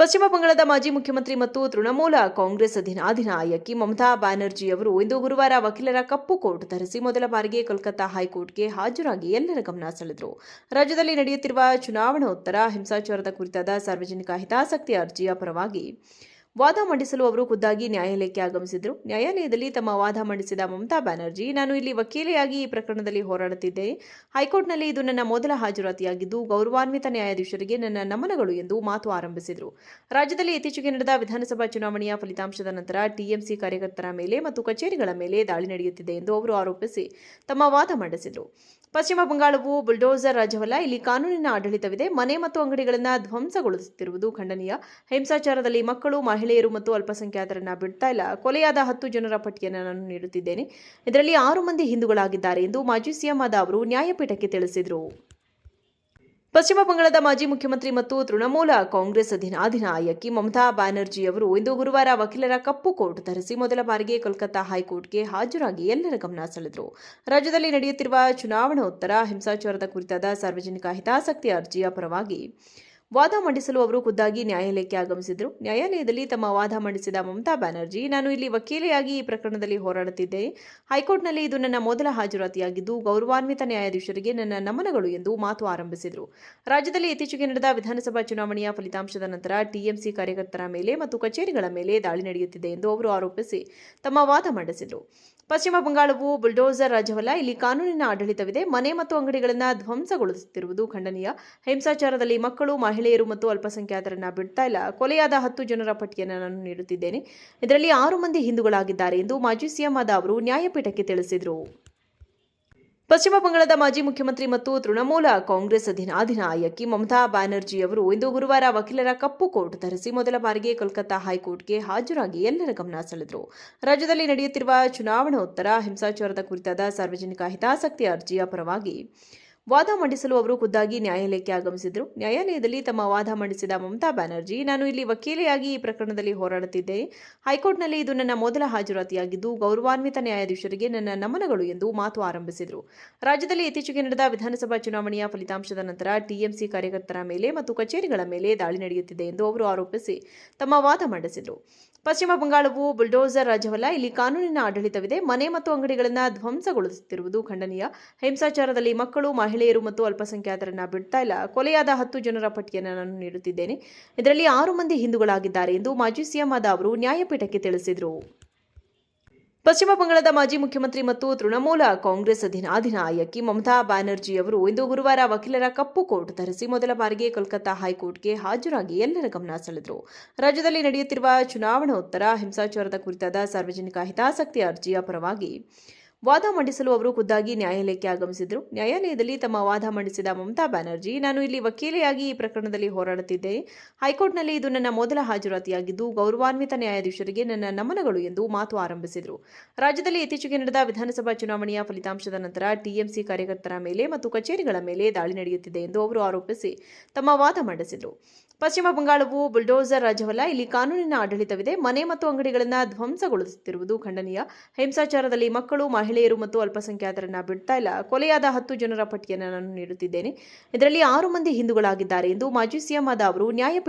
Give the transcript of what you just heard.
ಪಶ್ಚಿಮ ಬಂಗಾಳದ ಮಾಜಿ ಮುಖ್ಯಮಂತ್ರಿ ಮತ್ತು ತೃಣಮೂಲ ಕಾಂಗ್ರೆಸ್ ಅಧಿನಾಯಕಿ ಮಮತಾ ಬ್ಯಾನರ್ಜಿ ಅವರು ಇಂದು ಗುರುವಾರ ವಕೀಲರ ಕಪ್ಪು ಕೋಟ್ ಧರಿಸಿ ಮೊದಲ ಬಾರಿಗೆ ಕೋಲ್ಕತ್ತಾ ಹೈಕೋರ್ಟ್ಗೆ ಹಾಜರಾಗಿ ಎಲ್ಲರ ಗಮನ ಸೆಳೆದರು. ರಾಜ್ಯದಲ್ಲಿ ನಡೆಯುತ್ತಿರುವ ಚುನಾವಣೋತ್ತರ ಹಿಂಸಾಚಾರದ ಕುರಿತಾದ ಸಾರ್ವಜನಿಕ ಹಿತಾಸಕ್ತಿ ಅರ್ಜಿಯ ಪರವಾಗಿ ವಾದ ಮಂಡಿಸಲು ಅವರು ಖುದ್ದಾಗಿ ನ್ಯಾಯಾಲಯಕ್ಕೆ ಆಗಮಿಸಿದರು. ನ್ಯಾಯಾಲಯದಲ್ಲಿ ತಮ್ಮ ವಾದ ಮಂಡಿಸಿದ ಮಮತಾ ಬ್ಯಾನರ್ಜಿ, ನಾನು ಇಲ್ಲಿ ವಕೀಲೆಯಾಗಿ ಈ ಪ್ರಕರಣದಲ್ಲಿ ಹೋರಾಡುತ್ತಿದ್ದೆ. ಹೈಕೋರ್ಟ್ನಲ್ಲಿ ಇದು ನನ್ನ ಮೊದಲ ಹಾಜರಾತಿಯಾಗಿದ್ದು ಗೌರವಾನ್ವಿತ ನ್ಯಾಯಾಧೀಶರಿಗೆ ನನ್ನ ನಮನಗಳು ಎಂದು ಮಾತು ಆರಂಭಿಸಿದರು. ರಾಜ್ಯದಲ್ಲಿ ಇತ್ತೀಚೆಗೆ ನಡೆದ ವಿಧಾನಸಭಾ ಚುನಾವಣೆಯ ಫಲಿತಾಂಶದ ನಂತರ ಟಿಎಂಸಿ ಕಾರ್ಯಕರ್ತರ ಮೇಲೆ ಮತ್ತು ಕಚೇರಿಗಳ ಮೇಲೆ ದಾಳಿ ನಡೆಯುತ್ತಿದೆ ಎಂದು ಅವರು ಆರೋಪಿಸಿ ತಮ್ಮ ವಾದ ಮಂಡಿಸಿದರು. ಪಶ್ಚಿಮ ಬಂಗಾಳವು ಬುಲ್ಡೋಸರ್ ರಾಜ್ಯವಲ್ಲ, ಇಲ್ಲಿ ಕಾನೂನಿನ ಆಡಳಿತವಿದೆ. ಮನೆ ಮತ್ತು ಅಂಗಡಿಗಳನ್ನು ಧ್ವಂಸಗೊಳಿಸುತ್ತಿರುವುದು ಖಂಡನೀಯ. ಹಿಂಸಾಚಾರದಲ್ಲಿ ಮಕ್ಕಳು, ಮಹಿಳೆಯರು ಮತ್ತು ಅಲ್ಪಸಂಖ್ಯಾತರನ್ನ ಬಿಡ್ತಾ ಇಲ್ಲ. ಕೊಲೆಯಾದ 10 ಜನರ ಪಟ್ಟಿಯನ್ನು ನಾನು ನೀಡುತ್ತಿದ್ದೇನೆ. ಇದರಲ್ಲಿ 6 ಮಂದಿ ಹಿಂದೂಗಳಾಗಿದ್ದಾರೆ ಎಂದು ಮಾಜಿ ಸಿಎಂ ಆದ ಅವರು ನ್ಯಾಯಪೀಠಕ್ಕೆ ತಿಳಿಸಿದರು. ಪಶ್ಚಿಮ ಬಂಗಾಳದ ಮಾಜಿ ಮುಖ್ಯಮಂತ್ರಿ ಮತ್ತು ತೃಣಮೂಲ ಕಾಂಗ್ರೆಸ್ ಅಧಿನಾಯಕಿ ಮಮತಾ ಬ್ಯಾನರ್ಜಿ ಅವರು ಇಂದು ಗುರುವಾರ ವಕೀಲರ ಕಪ್ಪು ಕೋಟ್ ಧರಿಸಿ ಮೊದಲ ಬಾರಿಗೆ ಕೋಲ್ಕತ್ತಾ ಹೈಕೋರ್ಟ್ಗೆ ಹಾಜರಾಗಿ ಎಲ್ಲರ ಗಮನ ಸೆಳೆದರು. ರಾಜ್ಯದಲ್ಲಿ ನಡೆಯುತ್ತಿರುವ ಚುನಾವಣೋತ್ತರ ಹಿಂಸಾಚಾರದ ಕುರಿತಾದ ಸಾರ್ವಜನಿಕ ಹಿತಾಸಕ್ತಿ ಅರ್ಜಿಯ ಪರವಾಗಿ ವಾದ ಮಂಡಿಸಲು ಅವರು ಖುದ್ದಾಗಿ ನ್ಯಾಯಾಲಯಕ್ಕೆ ಆಗಮಿಸಿದರು. ನ್ಯಾಯಾಲಯದಲ್ಲಿ ತಮ್ಮ ವಾದ ಮಂಡಿಸಿದ ಮಮತಾ ಬ್ಯಾನರ್ಜಿ, ನಾನು ಇಲ್ಲಿ ವಕೀಲೆಯಾಗಿ ಈ ಪ್ರಕರಣದಲ್ಲಿ ಹೋರಾಡುತ್ತಿದ್ದೆ. ಹೈಕೋರ್ಟ್ನಲ್ಲಿ ಇದು ನನ್ನ ಮೊದಲ ಹಾಜರಾತಿಯಾಗಿದ್ದು ಗೌರವಾನ್ವಿತ ನ್ಯಾಯಾಧೀಶರಿಗೆ ನನ್ನ ನಮನಗಳು ಎಂದು ಮಾತು ಆರಂಭಿಸಿದರು. ರಾಜ್ಯದಲ್ಲಿ ಇತ್ತೀಚೆಗೆ ನಡೆದ ವಿಧಾನಸಭಾ ಚುನಾವಣೆಯ ಫಲಿತಾಂಶದ ನಂತರ ಟಿಎಂಸಿ ಕಾರ್ಯಕರ್ತರ ಮೇಲೆ ಮತ್ತು ಕಚೇರಿಗಳ ಮೇಲೆ ದಾಳಿ ನಡೆಯುತ್ತಿದೆ ಎಂದು ಅವರು ಆರೋಪಿಸಿ ತಮ್ಮ ವಾದ ಮಂಡಿಸಿದರು. ಪಶ್ಚಿಮ ಬಂಗಾಳವು ಬುಲ್ಡೋಸರ್ ರಾಜ್ಯವಲ್ಲ, ಇಲ್ಲಿ ಕಾನೂನಿನ ಆಡಳಿತವಿದೆ. ಮನೆ ಮತ್ತು ಅಂಗಡಿಗಳನ್ನು ಧ್ವಂಸಗೊಳಿಸುತ್ತಿರುವುದು ಖಂಡನೀಯ. ಹಿಂಸಾಚಾರದಲ್ಲಿ ಮಕ್ಕಳು, ಮಹಿಳೆಯರು ಮತ್ತು ಅಲ್ಪಸಂಖ್ಯಾತರನ್ನ ಬಿಡ್ತಾ ಇಲ್ಲ. ಕೊಲೆಯಾದ 10 ಜನರ ಪಟ್ಟಿಯನ್ನು ನಾನು ನೀಡುತ್ತಿದ್ದೇನೆ. ಇದರಲ್ಲಿ 6 ಮಂದಿ ಹಿಂದೂಗಳಾಗಿದ್ದಾರೆ ಎಂದು ಮಾಜಿ ಸಿಎಂ ಆದ ಅವರು ನ್ಯಾಯಪೀಠಕ್ಕೆ ತಿಳಿಸಿದರು. ಪಶ್ಚಿಮ ಬಂಗಾಳದ ಮಾಜಿ ಮುಖ್ಯಮಂತ್ರಿ ಮತ್ತು ತೃಣಮೂಲ ಕಾಂಗ್ರೆಸ್ ಅಧಿನಾಯಕಿ ಮಮತಾ ಬ್ಯಾನರ್ಜಿ ಅವರು ಇಂದು ಗುರುವಾರ ವಕೀಲರ ಕಪ್ಪು ಕೋಟ್ ಧರಿಸಿ ಮೊದಲ ಬಾರಿಗೆ ಕೋಲ್ಕತ್ತಾ ಹೈಕೋರ್ಟ್ಗೆ ಹಾಜರಾಗಿ ಎಲ್ಲರ ಗಮನ ಸೆಳೆದರು. ರಾಜ್ಯದಲ್ಲಿ ನಡೆಯುತ್ತಿರುವ ಚುನಾವಣೋತ್ತರ ಹಿಂಸಾಚಾರದ ಕುರಿತಾದ ಸಾರ್ವಜನಿಕ ಹಿತಾಸಕ್ತಿ ಅರ್ಜಿಯ ಪರವಾಗಿ ವಾದ ಮಂಡಿಸಲು ಅವರು ಖುದ್ದಾಗಿ ನ್ಯಾಯಾಲಯಕ್ಕೆ ಆಗಮಿಸಿದರು. ನ್ಯಾಯಾಲಯದಲ್ಲಿ ತಮ್ಮ ವಾದ ಮಂಡಿಸಿದ ಮಮತಾ ಬ್ಯಾನರ್ಜಿ, ನಾನು ಇಲ್ಲಿ ವಕೀಲೆಯಾಗಿ ಈ ಪ್ರಕರಣದಲ್ಲಿ ಹೋರಾಡುತ್ತಿದ್ದೆ. ಹೈಕೋರ್ಟ್ನಲ್ಲಿ ಇದು ನನ್ನ ಮೊದಲ ಹಾಜರಾತಿಯಾಗಿದ್ದು ಗೌರವಾನ್ವಿತ ನ್ಯಾಯಾಧೀಶರಿಗೆ ನನ್ನ ನಮನಗಳು ಎಂದು ಮಾತು ಆರಂಭಿಸಿದರು. ರಾಜ್ಯದಲ್ಲಿ ಇತ್ತೀಚೆಗೆ ನಡೆದ ವಿಧಾನಸಭಾ ಚುನಾವಣೆಯ ಫಲಿತಾಂಶದ ನಂತರ ಟಿಎಂಸಿ ಕಾರ್ಯಕರ್ತರ ಮೇಲೆ ಮತ್ತು ಕಚೇರಿಗಳ ಮೇಲೆ ದಾಳಿ ನಡೆಯುತ್ತಿದೆ ಎಂದು ಅವರು ಆರೋಪಿಸಿ ತಮ್ಮ ವಾದ ಮಂಡಿಸಿದರು. ಪಶ್ಚಿಮ ಬಂಗಾಳವು ಬುಲ್ಡೋಸರ್ ರಾಜ್ಯವಲ್ಲ, ಇಲ್ಲಿ ಕಾನೂನಿನ ಆಡಳಿತವಿದೆ. ಮನೆ ಮತ್ತು ಅಂಗಡಿಗಳನ್ನು ಧ್ವಂಸಗೊಳಿಸುತ್ತಿರುವುದು ಖಂಡನೀಯ. ಹಿಂಸಾಚಾರದಲ್ಲಿ ಮಕ್ಕಳು, ಮಹಿಳೆಯರು ಮತ್ತು ಅಲ್ಪಸಂಖ್ಯಾತರನ್ನ ಬಿಡ್ತಾ ಇಲ್ಲ. ಕೊಲೆಯಾದ 10 ಜನರ ಪಟ್ಟಿಯನ್ನು ನಾನು ನೀಡುತ್ತಿದ್ದೇನೆ. ಇದರಲ್ಲಿ 6 ಮಂದಿ ಹಿಂದೂಗಳಾಗಿದ್ದಾರೆ ಎಂದು ಮಾಜಿ ಸಿಎಂ ಆದ ಅವರು ನ್ಯಾಯಪೀಠಕ್ಕೆ ತಿಳಿಸಿದರು. ಪಶ್ಚಿಮ ಬಂಗಾಳದ ಮಾಜಿ ಮುಖ್ಯಮಂತ್ರಿ ಮತ್ತು ತೃಣಮೂಲ ಕಾಂಗ್ರೆಸ್ ಅಧಿನಾಯಕಿ ಮಮತಾ ಬ್ಯಾನರ್ಜಿ ಅವರು ಇಂದು ಗುರುವಾರ ವಕೀಲರ ಕಪ್ಪು ಕೋಟ್ ಧರಿಸಿ ಮೊದಲ ಬಾರಿಗೆ ಕೋಲ್ಕತ್ತಾ ಹೈಕೋರ್ಟ್ಗೆ ಹಾಜರಾಗಿ ಎಲ್ಲರ ಗಮನ ಸೆಳೆದರು. ರಾಜ್ಯದಲ್ಲಿ ನಡೆಯುತ್ತಿರುವ ಚುನಾವಣೋತ್ತರ ಹಿಂಸಾಚಾರದ ಕುರಿತಾದ ಸಾರ್ವಜನಿಕ ಹಿತಾಸಕ್ತಿ ಅರ್ಜಿಯ ಪರವಾಗಿ ವಾದ ಮಂಡಿಸಲು ಅವರು ಖುದ್ದಾಗಿ ನ್ಯಾಯಾಲಯಕ್ಕೆ ಆಗಮಿಸಿದರು. ನ್ಯಾಯಾಲಯದಲ್ಲಿ ತಮ್ಮ ವಾದ ಮಂಡಿಸಿದ ಮಮತಾ ಬ್ಯಾನರ್ಜಿ, ನಾನು ಇಲ್ಲಿ ವಕೀಲೆಯಾಗಿ ಈ ಪ್ರಕರಣದಲ್ಲಿ ಹೋರಾಡುತ್ತಿದ್ದೆ. ಹೈಕೋರ್ಟ್ನಲ್ಲಿ ಇದು ನನ್ನ ಮೊದಲ ಹಾಜರಾತಿಯಾಗಿದ್ದು ಗೌರವಾನ್ವಿತ ನ್ಯಾಯಾಧೀಶರಿಗೆ ನನ್ನ ನಮನಗಳು ಎಂದು ಮಾತು ಆರಂಭಿಸಿದರು. ರಾಜ್ಯದಲ್ಲಿ ಇತ್ತೀಚೆಗೆ ನಡೆದ ವಿಧಾನಸಭಾ ಚುನಾವಣೆಯ ಫಲಿತಾಂಶದ ನಂತರ ಟಿಎಂಸಿ ಕಾರ್ಯಕರ್ತರ ಮೇಲೆ ಮತ್ತು ಕಚೇರಿಗಳ ಮೇಲೆ ದಾಳಿ ನಡೆಯುತ್ತಿದೆ ಎಂದು ಅವರು ಆರೋಪಿಸಿ ತಮ್ಮ ವಾದ ಮಂಡಿಸಿದರು. ಪಶ್ಚಿಮ ಬಂಗಾಳವು ಬುಲ್ಡೋಸರ್ ರಾಜ್ಯವಲ್ಲ, ಇಲ್ಲಿ ಕಾನೂನಿನ ಆಡಳಿತವಿದೆ. ಮನೆ ಮತ್ತು ಅಂಗಡಿಗಳನ್ನು ಧ್ವಂಸಗೊಳಿಸುತ್ತಿರುವುದು ಖಂಡನೀಯ. ಹಿಂಸಾಚಾರದಲ್ಲಿ ಮಕ್ಕಳು, ಮಹಿಳೆಯರು ಮತ್ತು ಅಲ್ಪಸಂಖ್ಯಾತರನ್ನ ಬಿಡ್ತಾ ಇಲ್ಲ. ಕೊಲೆಯಾದ 10 ಜನರ ಪಟ್ಟಿಯನ್ನು ನಾನು ನೀಡುತ್ತಿದ್ದೇನೆ. ಇದರಲ್ಲಿ 6 ಮಂದಿ ಹಿಂದೂಗಳಾಗಿದ್ದಾರೆ ಎಂದು ಮಾಜಿ ಸಿಎಂ ಆದ ಅವರು ನ್ಯಾಯಪೀಠಕ್ಕೆ